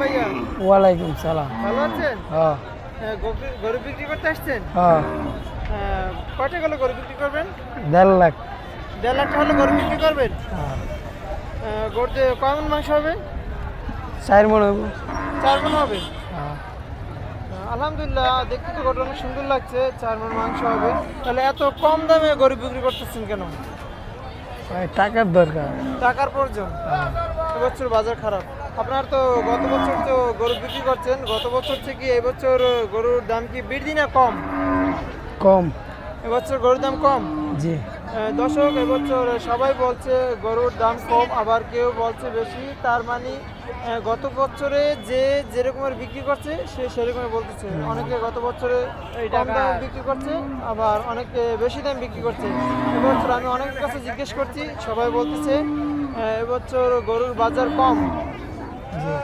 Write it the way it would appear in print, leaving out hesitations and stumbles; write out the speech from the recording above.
ভাইয়া, ওয়ালাইকুম সালাম। ভালো আছেন? হ্যাঁ গরু বিক্রি করতে আসছেন? হ্যাঁ, কয়টা গেলে গরু বিক্রি করবেন? 1.5 লাখ। 1.5 লাখ টাকা হলে গরু বিক্রি করবেন? হ্যাঁ, গরুতে কেমন মাংস হবে? 4 মণ হইব। 4 মণ হবে? হ্যাঁ, আলহামদুলিল্লাহ, দেখতে তো গরুটা অনেক সুন্দর লাগছে। 4 মণ মাংস হবে। তাহলে এত কম দামে গরু বিক্রি করতেছেন কেন? ভাই টাকার দরকার। টাকার প্রয়োজন। হ্যাঁ, এবছর বাজার খারাপ। আপনার তো গত বছর তো গরু বিক্রি করছেন, গত বছর থেকে এবছর গরুর দাম কি বৃদ্ধি না কম? কম। এবছর গরুর দাম কম। জি। দর্শক, এবছর সবাই বলছে গরুর দাম কম, আবার কেউ বলছে বেশি। তার মানে গত বছরে যে যেরকমের বিক্রি করছে সে সেরকমই বলতেছে। অনেকে গত বছরে কম দামে বিক্রি করছে, আবার অনেকে বেশি দাম বিক্রি করছে। এবছর আমি অনেকের কাছে জিজ্ঞেস করছি, সবাই বলতেছে এবছর গরুর বাজার কম। জি।